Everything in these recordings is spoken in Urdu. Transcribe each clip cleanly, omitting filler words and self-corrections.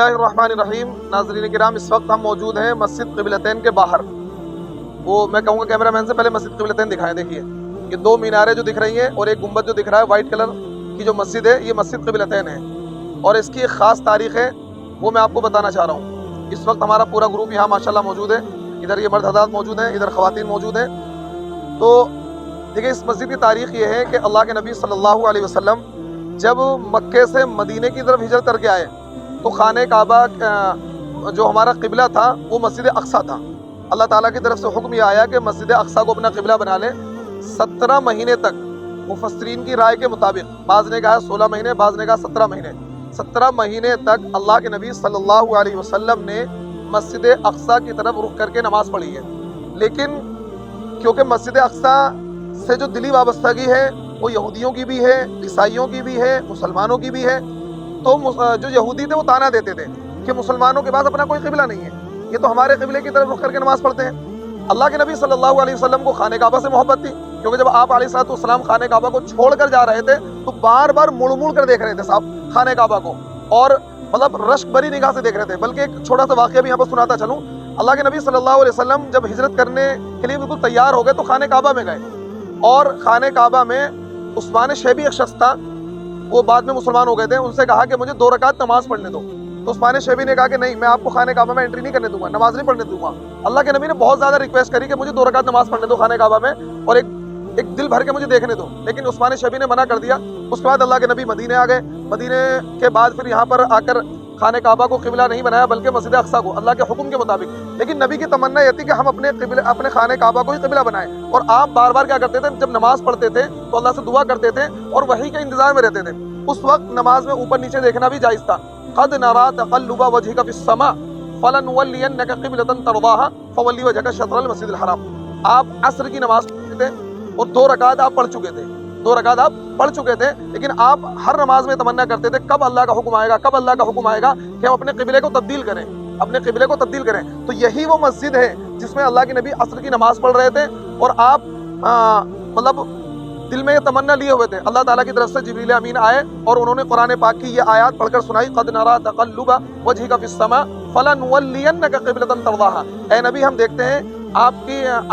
اللہ الرحمن الرحیم۔ ناظرین کرام، اس وقت ہم موجود ہیں مسجد قبلتین کے باہر۔ وہ میں کہوں گا کیمرہ مین سے پہلے مسجد قبلتین دکھائیں۔ دیکھیے یہ دو میناریں جو دکھ رہی ہیں اور ایک گنبد جو دکھ رہا ہے وائٹ کلر کی جو مسجد ہے، یہ مسجد قبلتین ہے اور اس کی ایک خاص تاریخ ہے، وہ میں آپ کو بتانا چاہ رہا ہوں۔ اس وقت ہمارا پورا گروپ یہاں ماشاءاللہ موجود ہے۔ ادھر یہ مرد حضرات موجود ہیں، ادھر خواتین موجود ہیں۔ تو دیکھیے اس مسجد کی تاریخ یہ ہے کہ اللہ کے نبی صلی اللہ علیہ وسلم جب مکے سے مدینے کی طرف ہجرت کر کے آئے تو خانہ کعبہ جو ہمارا قبلہ تھا وہ مسجد اقصیٰ تھا۔ اللہ تعالیٰ کی طرف سے حکم یہ آیا کہ مسجد اقصیٰ کو اپنا قبلہ بنا لیں۔ 17 مہینے تک مفسرین کی رائے کے مطابق، بعض نے کہا 16 مہینے، بعض نے کہا 17 مہینے، 17 مہینے تک اللہ کے نبی صلی اللہ علیہ وسلم نے مسجد اقصیٰ کی طرف رخ کر کے نماز پڑھی ہے۔ لیکن کیونکہ مسجد اقصیٰ سے جو دلی وابستگی ہے وہ یہودیوں کی بھی ہے، عیسائیوں کی بھی ہے، مسلمانوں کی بھی ہے، تو جو یہودی تھے وہ تانا دیتے تھے کہ مسلمانوں کے پاس اپنا کوئی قبلہ نہیں ہے، یہ تو ہمارے قبلے کی طرف رخ کر کے نماز پڑھتے ہیں۔ اللہ کے نبی صلی اللہ علیہ وسلم کو خانہ کعبہ سے محبت تھی، کیونکہ جب آپ علیہ الصلوۃ والسلام خانہ کعبہ کو چھوڑ کر جا رہے تھے تو بار بار مڑ مڑ کر دیکھ رہے تھے صاحب خانہ کعبہ کو، اور مطلب رشک بری نگاہ سے دیکھ رہے تھے۔ بلکہ ایک چھوٹا سا واقعہ بھی یہاں پر سناتا چلوں۔ اللہ کے نبی صلی اللہ علیہ وسلم جب ہجرت کرنے کے لیے بالکل تیار ہو گئے تو خانہ کعبہ میں گئے، اور خانہ کعبہ میں عثمان شیبی ایک شخص تھا، وہ بعد میں مسلمان ہو گئے تھے، ان سے کہا کہ مجھے 2 رکعت نماز پڑھنے دو۔ تو عثمان شیبی نے کہا کہ نہیں، میں آپ کو خانہ کعبہ میں انٹری نہیں کرنے دوں گا، نماز نہیں پڑھنے دوں گا۔ اللہ کے نبی نے بہت زیادہ ریکویسٹ کری کہ مجھے 2 رکعت نماز پڑھنے دو خانہ کعبہ میں، اور ایک دل بھر کے مجھے دیکھنے دو، لیکن عثمان شیبی نے منع کر دیا۔ اس کے بعد اللہ کے نبی مدینے آ گئے۔ مدینے کے بعد پھر یہاں پر آ کر خانہ کعبہ کو قبلہ نہیں بنایا بلکہ مسجد اقصیٰ کو، اللہ کے حکم کے مطابق۔ لیکن نبی کی تمنا یہ تھی کہ ہم اپنے خانہ کعبہ کو ہی قبلہ بنائیں، اور آپ بار بار کیا کرتے تھے، جب نماز پڑھتے تھے تو اللہ سے دعا کرتے تھے اور وحی کے انتظار میں رہتے تھے۔ اس وقت نماز میں اوپر نیچے دیکھنا بھی جائز تھا۔ قد نرى تقلب وجهك في السماء فلنولينك قبلة ترضاها فول وجهك شطر المسجد الحرام۔ آپ عصر کی نماز پڑھتے تھے اور 2 رکعت آپ پڑھ چکے تھے، 2 رکعت آپ پڑھ چکے تھے، لیکن آپ ہر نماز میں تمنا کرتے تھے کب اللہ کا حکم آئے گا، کب اللہ کا حکم آئے گا کہ ہم اپنے قبلے کو تبدیل کریں، اپنے قبلے کو تبدیل کریں۔ تو یہی وہ مسجد ہے جس میں اللہ کے نبی عصر کی نماز پڑھ رہے تھے، اور آپ مطلب دل میں یہ تمنا لیے ہوئے تھے۔ اللہ تعالیٰ کی طرف سے جبریل امین آئے اور انہوں نے قرآن پاک کی یہ آیات پڑھ کر سنائی، قد نرى تقلب وجهك في السماء فلنولينك قبلة ترضاها۔ اے نبی، ہم دیکھتے ہیں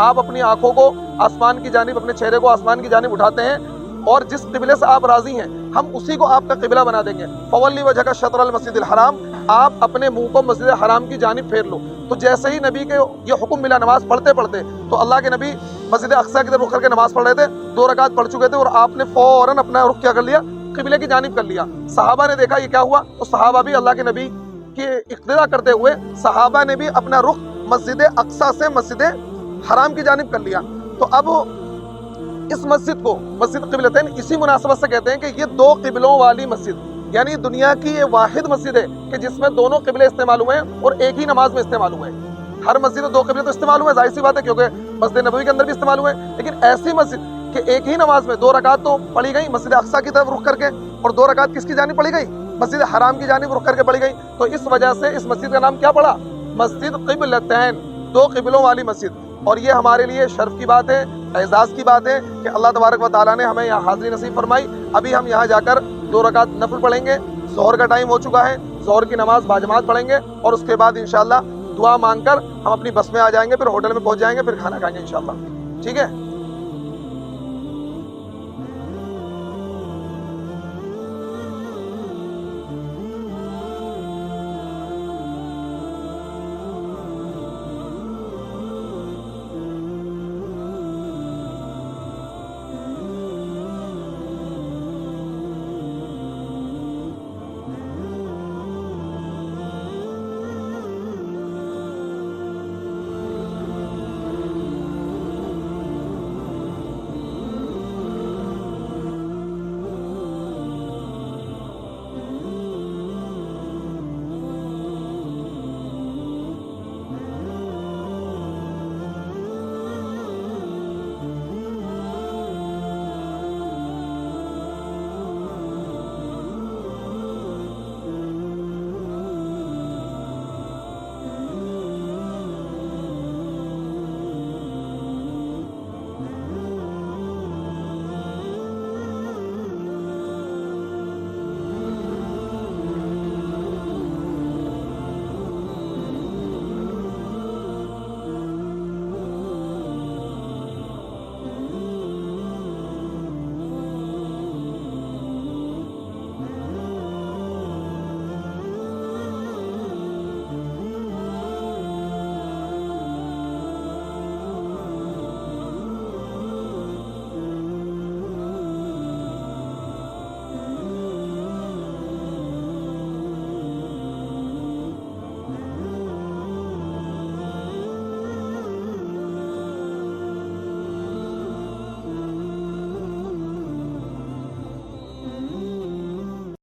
آپ اپنی آنکھوں کو آسمان کی جانب، اپنے چہرے کو آسمان کی جانب اٹھاتے ہیں، اور جس قبلے سے آپ راضی ہیں ہم اسی کو آپ کا قبلہ بنا دیں گے۔ فولی وجهك شطر المسجد الحرام، آپ اپنے منہ کو مسجد حرام کی جانب پھیر لو۔ تو جیسے ہی نبی کے یہ حکم ملا نماز پڑھتے پڑھتے، تو اللہ کے نبی مسجد اقصیٰ کی طرف رخ کر کے نماز پڑھ رہے تھے، 2 رکعت پڑھ چکے تھے، اور آپ نے فوراً اپنا رخ کیا کر لیا، قبلے کی جانب کر لیا۔ صحابہ نے دیکھا یہ کیا ہوا، تو صحابہ بھی اللہ کے نبی کی اقتداء کرتے ہوئے صحابہ نے بھی اپنا رخ مسجد اقصیٰ سے مسجد حرام کی جانب کر لیا۔ تو اب اس مسجد کو مسجد قبلتین اسی مناسبت سے کہتے ہیں کہ یہ 2 قبلوں والی مسجد، یعنی دنیا کی یہ واحد مسجد ہے کہ جس میں دونوں قبلے استعمال ہوئے ہیں اور ایک ہی نماز میں استعمال ہوئے ہیں۔ ہر مسجد میں 2 قبلے تو استعمال ہوئے، ظاہر سی بات ہے، کیونکہ مسجد نبوی کے اندر بھی استعمال ہوئے، لیکن ایسی مسجد کہ ایک ہی نماز میں 2 رکعت تو پڑھی گئی مسجد اقصیٰ کی طرف رخ کر کے، اور 2 رکعت کس کی جانب پڑھی گئی، مسجد حرام کی جانب رخ کر کے پڑھی گئی۔ تو اس وجہ سے اس مسجد کا نام کیا پڑا، مسجد قبلتین، 2 قبلوں والی مسجد۔ اور یہ ہمارے لیے شرف کی بات ہے، اعزاز کی بات ہے کہ اللہ تبارک و تعالیٰ نے ہمیں یہاں حاضری نصیب فرمائی۔ ابھی ہم یہاں جا کر 2 رکعت نفل پڑھیں گے، ظہر کا ٹائم ہو چکا ہے، ظہر کی نماز باجماعت پڑھیں گے، اور اس کے بعد انشاءاللہ دعا مانگ کر ہم اپنی بس میں آ جائیں گے، پھر ہوٹل میں پہنچ جائیں گے، پھر کھانا کھائیں گے انشاءاللہ۔ ٹھیک ہے۔